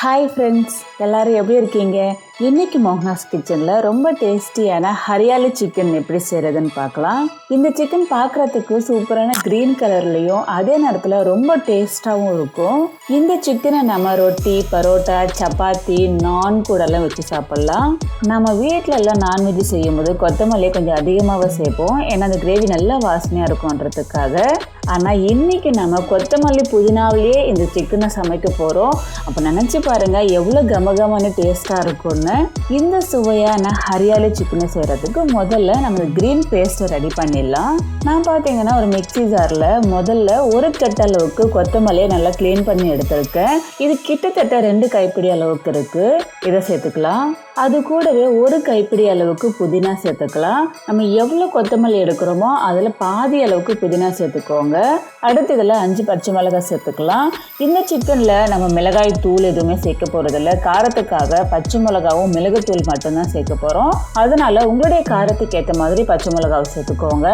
Hi friends, எல்லோரும் எப்படி இருக்கீங்க? இன்றைக்கி மோகனாஸ் கிச்சனில் ரொம்ப டேஸ்டியான ஹரியாலி சிக்கன் எப்படி செய்கிறதுன்னு பார்க்கலாம். இந்த சிக்கன் பார்க்குறதுக்கு சூப்பரான க்ரீன் கலர்லேயும் அதே நேரத்தில் ரொம்ப டேஸ்ட்டாகவும் இருக்கும். இந்த சிக்கனை நம்ம ரொட்டி, பரோட்டா, சப்பாத்தி, நான் கூடலாம் வச்சு சாப்பிட்லாம். நம்ம வீட்டிலலாம் நான்வெஜ் செய்யும்போது கொத்தமல்லியை கொஞ்சம் அதிகமாகவே சேர்ப்போம், ஏன்னா அந்த கிரேவி நல்லா வாசனையாக இருக்கும்ன்றதுக்காக. ஆனால் இன்றைக்கி நம்ம கொத்தமல்லி புதினாவிலேயே இந்த சிக்கனை சமைக்க போகிறோம். அப்போ நினச்சி பாருங்கள் எவ்வளோ கமகமான டேஸ்ட்டாக இருக்கும்னு. இந்த சுவையான ஹரியாலி சிக்கனை செய்கிறதுக்கு முதல்ல நம்ம க்ரீன் பேஸ்ட்டை ரெடி பண்ணிடலாம். நான் பார்த்தீங்கன்னா ஒரு மிக்ஸி ஜாரில் முதல்ல ஒரு கட்டு அளவுக்கு கொத்தமல்லியை நல்லா க்ளீன் பண்ணி எடுத்துருக்கேன். இது கிட்டத்தட்ட 2 கைப்பிடி அளவுக்கு இருக்குது. இதை சேர்த்துக்கலாம். அது கூடவே ஒரு கைப்பிடி அளவுக்கு புதினா சேர்த்துக்கலாம். நம்ம எவ்வளோ கொத்தமல்லி எடுக்கிறோமோ அதில் பாதி அளவுக்கு புதினா சேர்த்துக்கோங்க. அடுத்து இதில் 5 பச்சை மிளகாய் சேர்த்துக்கலாம். இந்த சிக்கனில் நம்ம மிளகாய் தூள் எதுவுமே சேர்க்க போகிறதில்ல. காரத்துக்காக பச்சை மிளகாவும் மிளகுத்தூள் மட்டும்தான் சேர்க்க போகிறோம். அதனால் உங்களுடைய காரத்துக்கு ஏற்ற மாதிரி பச்சை மிளகாவை சேர்த்துக்கோங்க.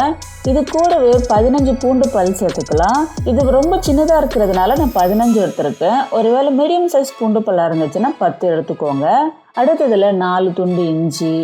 இது கூடவே 15 பூண்டு பல் சேர்த்துக்கலாம். இது ரொம்ப சின்னதாக இருக்கிறதுனால நான் 15 எடுத்துருக்கேன். ஒருவேளை மீடியம் சைஸ் பூண்டு பல்லாக இருந்துச்சுன்னா 10 எடுத்துக்கோங்க. அடுத்ததில் 4 துண்டு இஞ்சி.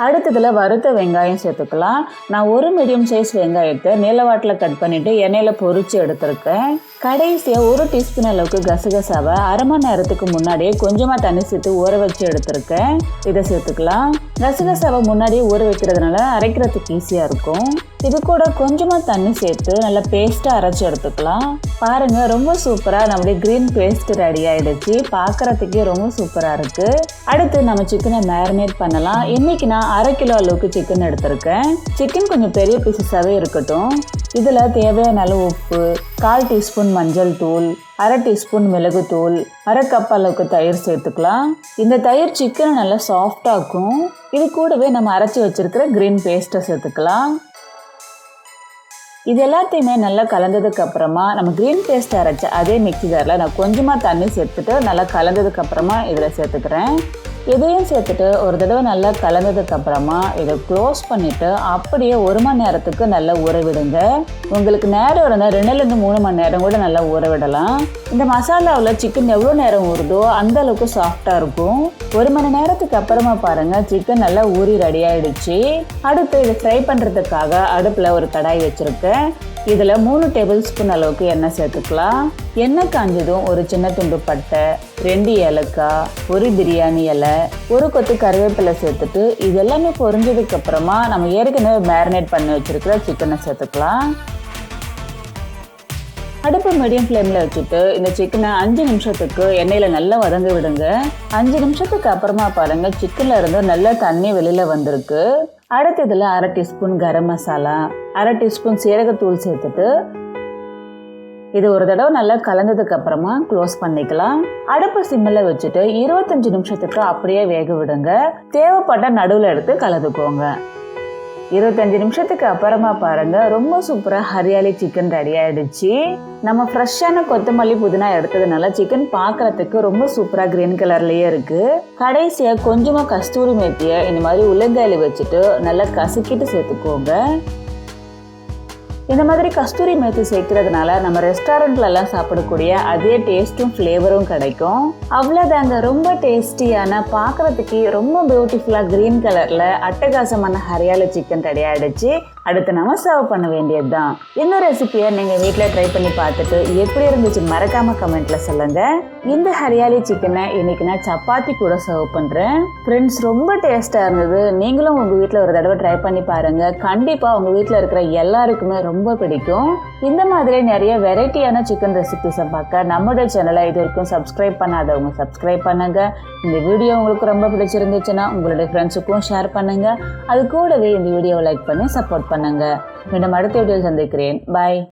அடுத்ததில் வறுத்த வெங்காயம் சேர்த்துக்கலாம். நான் ஒரு மீடியம் சைஸ் வெங்காயத்தை நீளவாட்டில் கட் பண்ணிவிட்டு எண்ணெயில் பொரித்து எடுத்துருக்கேன். கடைசியாக 1 டீஸ்பூன் அளவுக்கு கசகசாவை அரை மணி நேரத்துக்கு முன்னாடியே கொஞ்சமாக தண்ணி சேர்த்து ஊற வச்சு எடுத்துருக்கேன். இதை சேர்த்துக்கலாம். கசகசாவை முன்னாடியே ஊற வைக்கிறதுனால அரைக்கிறதுக்கு ஈஸியாக இருக்கும். இது கூட கொஞ்சமாக தண்ணி சேர்த்து நல்லா பேஸ்ட்டாக அரைச்சி எடுத்துக்கலாம். பாருங்கள், ரொம்ப சூப்பராக நம்மளுடைய க்ரீன் பேஸ்ட் ரெடி ஆகிடுச்சு. பார்க்குறதுக்கே ரொம்ப சூப்பராக இருக்குது. அடுத்து நம்ம சிக்கனை மேரினேட் பண்ணலாம். இன்றைக்கி நான் 1/2 கிலோ அளவுக்கு சிக்கன் எடுத்திருக்கேன். சிக்கன் கொஞ்சம் பெரிய பீசஸாகவே இருக்கட்டும். இதில் தேவையான அளவு உப்பு, 1/4 டீஸ்பூன் மஞ்சள் தூள், 1/2 டீஸ்பூன் மிளகுத்தூள், 1/2 கப் அளவுக்கு தயிர் சேர்த்துக்கலாம். இந்த தயிர் சிக்கனை நல்லா சாஃப்டாகும். இது கூடவே நம்ம அரைச்சி வச்சுருக்கிற க்ரீன் பேஸ்ட்டை சேர்த்துக்கலாம். இது எல்லாத்தையுமே நல்லா கலந்ததுக்கு அப்புறமா நம்ம க்ரீன் பேஸ்ட் அரைச்ச அதே மிக்ஸி ஜாரில் நான் கொஞ்சமாக தண்ணி சேர்த்துட்டு நல்லா கலந்ததுக்கு அப்புறமா இதில் சேர்த்துக்கிறேன். இதையும் சேர்த்துட்டு ஒரு தடவை நல்லா கலந்ததுக்கு அப்புறமா இதை க்ளோஸ் பண்ணிவிட்டு அப்படியே 1 மணி நேரத்துக்கு நல்லா ஊற விடுங்க. உங்களுக்கு நேரம் இருந்தால் 2லேருந்து 3 மணி நேரம் கூட நல்லா ஊற விடலாம். இந்த மசாலாவில் சிக்கன் எவ்வளோ நேரம் ஊறுதோ அந்த அளவுக்கு சாஃப்டாக இருக்கும். 1 மணி நேரத்துக்கு அப்புறமா பாருங்கள், சிக்கன் நல்லா ஊறி ரெடி ஆகிடுச்சு. அடுத்து இதை ஃப்ரை பண்ணுறதுக்காக அடுப்பில் ஒரு கடாய் வச்சுருக்கேன். இதில் 3 டேபிள் ஸ்பூன் அளவுக்கு எண்ணெய் சேர்த்துக்கலாம். எண்ணெய் காஞ்சதும் ஒரு சின்ன துண்டு பட்டை, 2 ஏலக்காய், 1 பிரியாணி இலை, 1 கொத்து கருவேப்பிலை சேர்த்துட்டு இது எல்லாமே பொரிஞ்சதுக்கு அப்புறமா நம்ம ஏற்கனவே மேரினேட் பண்ணி வச்சுருக்கிற சிக்கனை சேர்த்துக்கலாம். அடுப்பு மீடியம் ஃப்ளேமில் வச்சுட்டு இந்த சிக்கனை 5 நிமிஷத்துக்கு எண்ணெயில் நல்லா வதங்க விடுங்க. 5 நிமிஷத்துக்கு அப்புறமா பாருங்கள், சிக்கனில் இருந்து நல்லா தண்ணி வெளியில் வந்திருக்கு. அடுத்து இதில் 1/2 டீஸ்பூன் கரம் மசாலா, 1/2 டீஸ்பூன் சீரகத்தூள் சேர்த்துட்டு இது ஒரு தடவை நல்லா கலந்ததுக்கு அப்புறமா க்ளோஸ் பண்ணிக்கலாம். அடுப்பு சிம்மில் வச்சுட்டு 25 நிமிஷத்துக்கு அப்படியே வேக விடுங்க. தேவைப்பட்ட நடுவில் எடுத்து கலந்துக்கோங்க. 25 நிமிஷத்துக்கு அப்புறமா பாருங்கள், ரொம்ப சூப்பராக ஹரியாலி சிக்கன் ரெடி ஆகிடுச்சு. நம்ம ஃப்ரெஷ்ஷான கொத்தமல்லி புதினா எடுத்ததுனால சிக்கன் பார்க்குறதுக்கு ரொம்ப சூப்பராக க்ரீன் கலர்லேயே இருக்குது. கடைசியாக கொஞ்சமாக கஸ்தூரி மேத்தியை இந்த மாதிரி உள்ளங்காயில் வச்சுட்டு நல்லா கசக்கிட்டு சேர்த்துக்கோங்க. இந்த மாதிரி கஸ்தூரி மேத்தி சேர்க்கறதுனால நம்ம ரெஸ்டாரண்ட்லலாம் சாப்பிடக்கூடிய அதே டேஸ்ட்டும் ஃப்ளேவரும் கிடைக்கும். அவ்வளோதாங்க, ரொம்ப டேஸ்டியான, பார்க்குறதுக்கு ரொம்ப பியூட்டிஃபுல்லாக க்ரீன் கலரில் அட்டகாசமான ஹரியாலி சிக்கன் ரெடி ஆகிடுச்சு. அடுத்து நம்ம சர்வ் பண்ண வேண்டியது தான். இந்த ரெசிபியை நீங்கள் வீட்டில் ட்ரை பண்ணி பார்த்துட்டு எப்படி இருந்துச்சு மறக்காமல் கமெண்ட்டில் சொல்லுங்கள். இந்த ஹரியாலி சிக்கனை இன்றைக்கி நான் சப்பாத்தி கூட சர்வ் பண்ணுறேன். ஃப்ரெண்ட்ஸ், ரொம்ப டேஸ்ட்டாக இருந்தது. நீங்களும் உங்கள் வீட்டில் ஒரு தடவை ட்ரை பண்ணி பாருங்கள். கண்டிப்பாக உங்கள் வீட்டில் இருக்கிற எல்லாருக்குமே ரொம்ப பிடிக்கும். இந்த மாதிரி நிறைய வெரைட்டியான சிக்கன் ரெசிபிஸை பார்க்க நம்மளுடைய சேனலை இது வரைக்கும் சப்ஸ்கிரைப் பண்ணாதவங்க சப்ஸ்கிரைப் பண்ணுங்கள். இந்த வீடியோ உங்களுக்கு ரொம்ப பிடிச்சிருந்துச்சுன்னா உங்களுடைய ஃப்ரெண்ட்ஸுக்கும் ஷேர் பண்ணுங்கள். அது கூடவே இந்த வீடியோவை லைக் பண்ணி சப்போர்ட் பண்ணுங்கள். மீண்டும் அடுத்த வீடியோவில் சந்திக்கிறேன். பாய்.